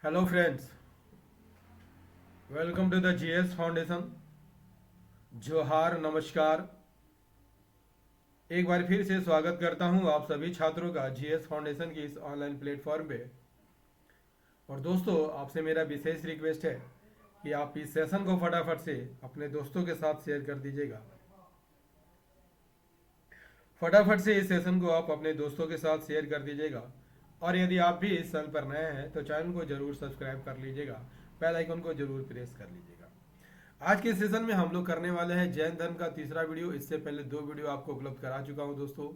Hello friends, welcome to the GS foundation. जोहार, नमस्कार। एक बार फिर से स्वागत करता हूं आप सभी छात्रों का जीएस फाउंडेशन की इस ऑनलाइन प्लेटफॉर्म पे। और दोस्तों, आपसे मेरा विशेष रिक्वेस्ट है कि आप इस सेशन को फटाफट से अपने दोस्तों के साथ शेयर कर दीजिएगा। फटाफट से इस सेशन को आप अपने दोस्तों के साथ शेयर कर दीजिएगा। और यदि आप भी इस चैनल पर नए हैं तो चैनल को जरूर सब्सक्राइब कर लीजिएगा, बेल आइकन को जरूर प्रेस कर लीजिएगा। आज के सेशन में हम लोग करने वाले हैं जैन धर्म का तीसरा वीडियो। इससे पहले दो वीडियो आपको उपलब्ध करा चुका हूं दोस्तों।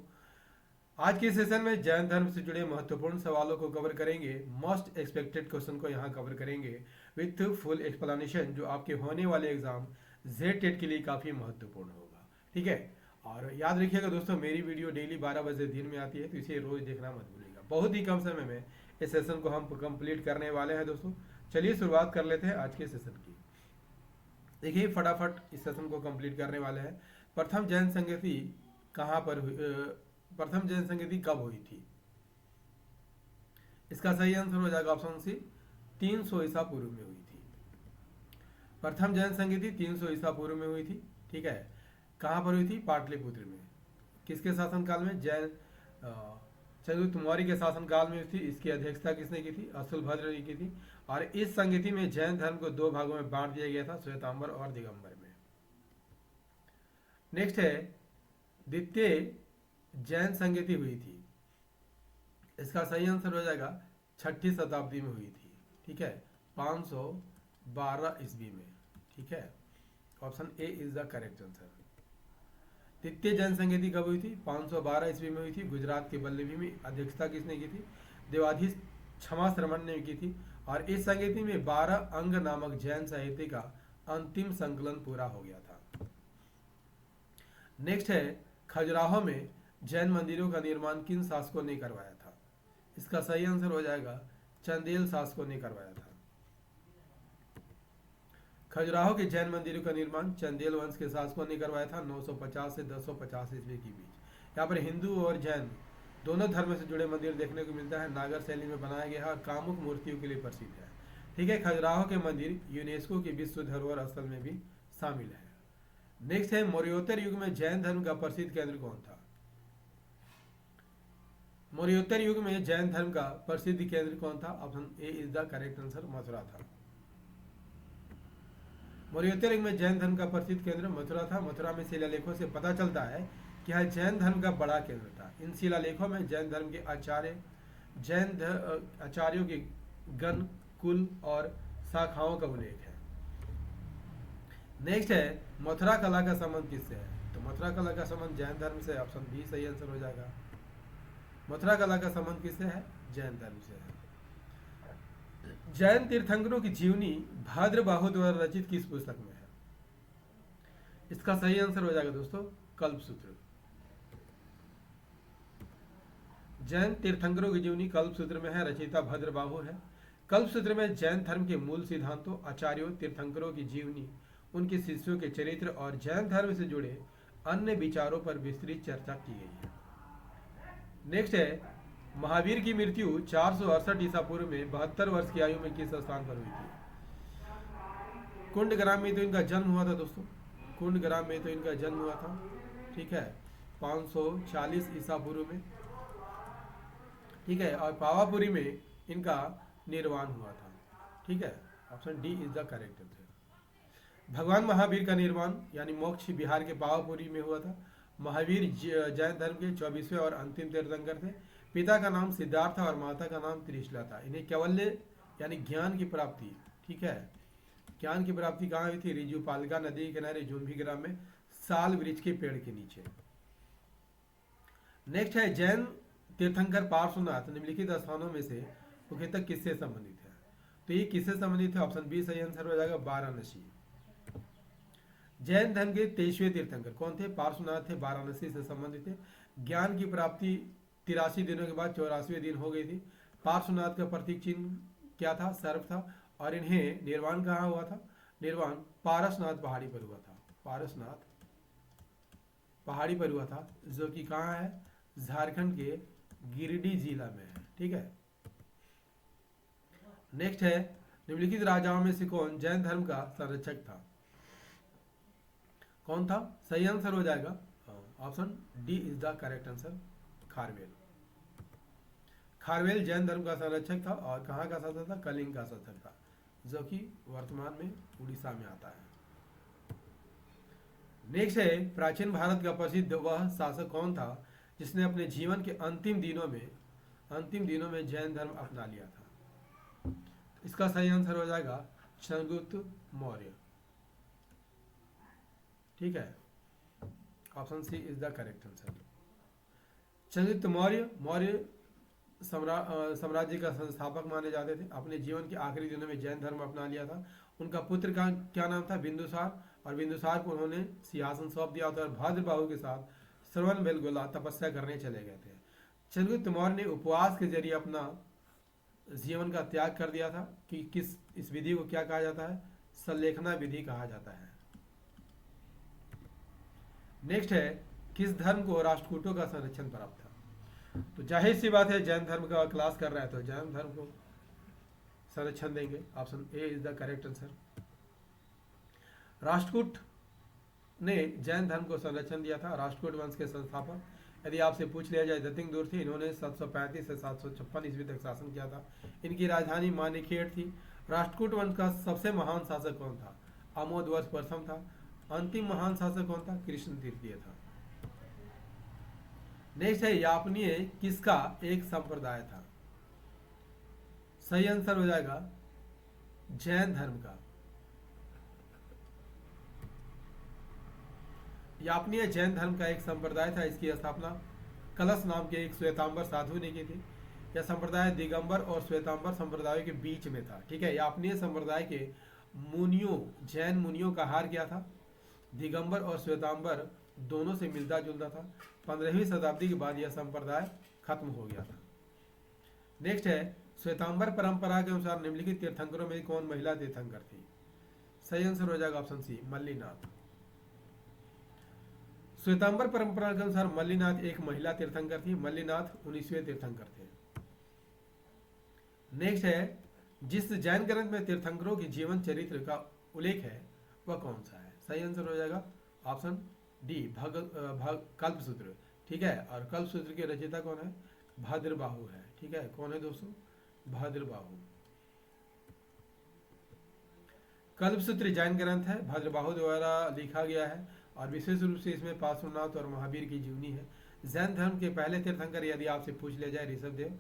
आज के सेशन में जैन धर्म से जुड़े महत्वपूर्ण सवालों को कवर करेंगे। मोस्ट एक्सपेक्टेड क्वेश्चन को यहाँ कवर करेंगे विथ फुल एक्सप्लेनेशन, जो आपके होने वाले एग्जाम जेड टेट के लिए काफ़ी महत्वपूर्ण होगा। ठीक है। और याद रखिएगा दोस्तों, मेरी वीडियो डेली 12 बजे दिन में आती है, तो इसे रोज देखना मत भूलिएगा। बहुत ही कम समय में इस सेशन को हम कंप्लीट करने वाले हैं दोस्तों। चलिए शुरुआत कर लेते हैं आज के सेशन की। देखिए, फटाफट इस सेशन को कंप्लीट करने वाले हैं। प्रथम जैन संगति कहाँ पर हुई, प्रथम जैन संगति कब हुई थी? इसका सही आंसर हो जाएगा ऑप्शन सी, 300 ईसा पूर्व में हुई थी। प्रथम जैन संगति 300 ईसा पूर्व में हुई थी। ठीक है। कहाँ पर हुई थी? पाटलिपुत्र में। किसके शासनकाल में? जैन चंद्रगुप्त मौर्य के शासनकाल में हुई थी। इसकी अध्यक्षता किसने की थी? अशुलभद्र ने की थी। और इस संगति में जैन धर्म को दो भागों में बांट दिया गया था, श्वेतांबर और दिगंबर में। नेक्स्ट है, द्वितीय जैन संगति हुई थी। इसका सही आंसर हो जाएगा 6ठी शताब्दी में हुई थी। ठीक है, 512 ईस्वी में। ठीक है, option A is the correct answer. द्वितीय जैन संगति कब हुई थी? 512 ईस्वी में हुई थी, गुजरात के बल्लभी में। अध्यक्षता किसने की थी? देवाधीश क्षमा श्रमण ने की थी। और इस संगति में 12 अंग नामक जैन साहित्य का अंतिम संकलन पूरा हो गया था। नेक्स्ट है, खजुराहो में जैन मंदिरों का निर्माण किन शासकों ने करवाया था? इसका सही आंसर हो जाएगा चंदेल शासकों ने करवाया था। खजुराहो के जैन मंदिरों का निर्माण चंदेल वंश के शासकों ने करवाया था, 950 से 1050 ईस्वी के बीच। यहाँ पर हिंदू और जैन दोनों धर्म से जुड़े मंदिर देखने को मिलता है। नागर शैली में बनाया गया है और कामुक मूर्तियों के लिए प्रसिद्ध है। ठीक है, खजुराहो के मंदिर यूनेस्को के विश्व धरोहर स्थल में भी शामिल है। नेक्स्ट है, मौर्योत्तर युग में जैन धर्म का प्रसिद्ध केंद्र कौन था? मौर्योत्तर युग में जैन धर्म का प्रसिद्ध केंद्र कौन था? Option A is the correct answer, Mathura था। मौर्योत्तर युग में जैन धर्म का प्रसिद्ध केंद्र मथुरा था। मथुरा में शिलालेखों से पता चलता है कि यह जैन धर्म का बड़ा केंद्र था। इन शिलालेखों में जैन धर्म के आचार्यों के गण, कुल और शाखाओं का उल्लेख है। नेक्स्ट है, मथुरा कला का संबंध किससे है? तो मथुरा कला का संबंध जैन धर्म से। ऑप्शन बी सही आंसर हो जाएगा। मथुरा कला का संबंध किससे है? जैन धर्म से है। जैन तीर्थंकरों की जीवनी भाद्रबाहु द्वारा रचित किस पुस्तक में है? इसका सही आंसर हो जाएगा दोस्तों कल्पसूत्र। जैन तीर्थंकरों की जीवनी कल्पसूत्र में है, रचयिता भद्रबाहु है। कल्पसूत्र में जैन धर्म के मूल सिद्धांतों, आचार्यों, तीर्थंकरों की जीवनी, उनके शिष्यों के चरित्र और जैन धर्म से जुड़े अन्य विचारों पर विस्तृत चर्चा की गई है। नेक्स्ट है, महावीर की मृत्यु 468 ईसा पूर्व में 72 वर्ष की आयु में किस स्थान पर हुई थी? कुंड ग्राम में तो इनका जन्म हुआ था दोस्तों। कुंड ग्राम में तो इनका जन्म हुआ था। ठीक है, 540 ईसा पूर्व में। ठीक है, और पावापुरी में इनका निर्वाण हुआ था। ठीक है, option D is the correct answer. भगवान महावीर का निर्वाण यानी मोक्ष बिहार के पावापुरी में हुआ था। महावीर जैन धर्म के 24वें और अंतिम तीर्थंकर थे। पिता का नाम सिद्धार्थ था और माता का नाम त्रिशला था। इन्हें कैवल्य यानी ज्ञान की प्राप्ति, ठीक है, ज्ञान की प्राप्ति कहाँ हुई थी? रिजु पालिका नदी के किनारे जुम्भी ग्राम में साल वृक्ष के पेड़ के नीचे। नेक्स्ट है, जैन तीर्थंकर पार्श्वनाथ निम्नलिखित स्थानों में से मुख्यतः किससे संबंधित है? तो ये किससे संबंधित है? ऑप्शन बी सही आंसर हो जाएगा वाराणसी। जैन धर्म के 23वें तीर्थंकर कौन थे? पार्श्वनाथ थे, वाराणसी से संबंधित थे। ज्ञान की प्राप्ति 83 दिनों के बाद 84वें दिन हो गई थी। पार्श्वनाथ का प्रतीक चिन्ह क्या था? सर्प था। और इन्हें निर्वाण कहाँ हुआ था? निर्वाण पारसनाथ पहाड़ी पर हुआ था। पारसनाथ पहाड़ी पर हुआ था, जो कि कहाँ है? झारखंड के गिरिडीह जिला में है। ठीक है। नेक्स्ट है, निम्नलिखित राजाओं में से कौन जैन धर्म का संरक्षक था? कौन था? सही आंसर हो जाएगा option D is the correct answer, Kharavela. Kharavela Jain धर्म का संरक्षक था और कहाँ का शासक था? कलिंग का शासक था, जो कि वर्तमान में उड़ीसा में आता है। नेक्स्ट है, प्राचीन भारत का प्रसिद्ध वह शासक कौन था जिसने अपने जीवन के अंतिम दिनों में जैन धर्म अपना लिया था? इसका सही आंसर हो जाएगा चंद्रगुप्त मौर्य। ठीक है, option C is the correct answer. Chandragupta Maurya साम्राज्य का संस्थापक माने जाते थे। अपने जीवन के आखिरी दिनों में जैन धर्म अपना लिया था। उनका पुत्र का क्या नाम था? बिंदुसार, और बिंदुसार को उन्होंने सिंहासन सौंप दिया था और भद्रबाहु के साथ श्रवण बेलगोला तपस्या करने चले गए थे। चंद्रगुप्त मौर्य ने उपवास के जरिए अपना जीवन का त्याग कर दिया था कि किस इस विधि को क्या कहा जाता है? सल्लेखना विधि कहा जाता है। नेक्स्ट है, किस धर्म को राष्ट्रकूटों का संरक्षण प्राप्त था? तो जाहिर सी बात है, जैन धर्म का क्लास कर रहा है तो जैन धर्म को संरक्षण देंगे। Option A is the correct answer. Rashtrakuta ने जैन धर्म को संरक्षण दिया था। राष्ट्रकूट वंश के संस्थापक, यदि आपसे पूछ लिया जाए, दत्तिंगदुर थे। इन्होंने 735 से 756 ईस्वी तक शासन किया था। इनकी राजधानी मानेखेड़ थी। राष्ट्रकूट वंश का सबसे महान शासक कौन था? अमोधवर्ष प्रथम था। अंतिम महान शासक कौन था? कृष्ण तृतीय था। नेक्स्ट है, यापनीय किसका एक संप्रदाय था? सही आंसर हो जाएगा जैन धर्म का। यापनीय जैन धर्म का एक संप्रदाय था। इसकी स्थापना कलश नाम के एक श्वेतांबर साधु ने की थी। यह संप्रदाय दिगंबर और श्वेतांबर संप्रदायों के बीच में था। ठीक है, यापनीय संप्रदाय के जैन मुनियों का हार किया था। दिगंबर और श्वेतांबर दोनों से मिलता जुलता था। 15वीं शताब्दी के बाद यह संप्रदाय खत्म हो गया था। नेक्स्ट है, श्वेतांबर परंपरा के अनुसार निम्नलिखित तीर्थंकरों में कौन महिला तीर्थंकर थी? सही आंसर हो जाएगा ऑप्शन सी, मल्लीनाथ। श्वेतांबर परंपरा के अनुसार मल्लीनाथ एक महिला तीर्थंकर थी। मल्लीनाथ 19वें तीर्थंकर थे। नेक्स्ट है, जिस जैन ग्रंथ में तीर्थंकरों के जीवन चरित्र का उल्लेख है वह कौन सा है? सही आंसर हो जाएगा ऑप्शन डी, कल्पसूत्र। ठीक है, और कल्पसूत्र के रचयिता कौन है? भद्रबाहु है। ठीक है, कौन है दोस्तों? भद्रबाहु। कल्पसूत्र जैन ग्रंथ है, भद्रबाहु द्वारा लिखा गया है और विशेष रूप से इसमें पार्श्वनाथ और महावीर की जीवनी है। जैन धर्म के पहले तीर्थंकर यदि आपसे पूछ लिया जाए, ऋषभ देव।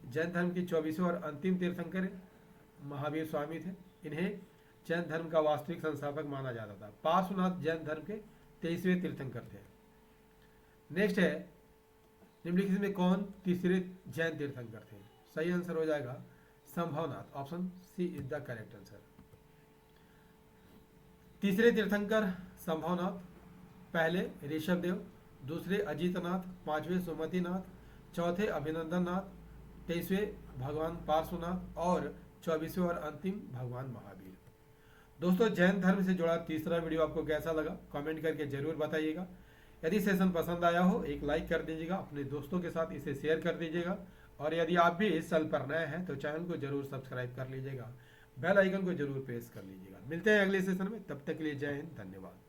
जैन धर्म के 24वें और अंतिम तीर्थंकर महावीर स्वामी थे। इन्हें जैन धर्म का वास्तविक संस्थापक माना जाता था। पार्श्वनाथ जैन धर्म के 23वें तीर्थंकर थे। नेक्स्ट है, निम्नलिखित में कौन तीसरे जैन तीर्थंकर थे? सही आंसर हो जाएगा Sambhavnath. Option C is the correct answer. तीसरे तीर्थंकर संभवनाथ, पहले ऋषभदेव, दूसरे अजीतनाथ, पांचवें सुमतिनाथ, चौथे अभिनंदननाथ, 23वें भगवान पार्श्वनाथ और 24वें और अंतिम भगवान महावीर। दोस्तों, जैन धर्म से जुड़ा तीसरा वीडियो आपको कैसा लगा कमेंट करके जरूर बताइएगा। यदि सेशन पसंद आया हो एक लाइक कर दीजिएगा, अपने दोस्तों के साथ इसे शेयर कर दीजिएगा और यदि आप भी इस साल पर नए हैं तो चैनल को जरूर सब्सक्राइब कर लीजिएगा, बेल आइकन को जरूर प्रेस कर लीजिएगा। मिलते हैं अगले सेशन में, तब तक के लिए जय हिंद, धन्यवाद।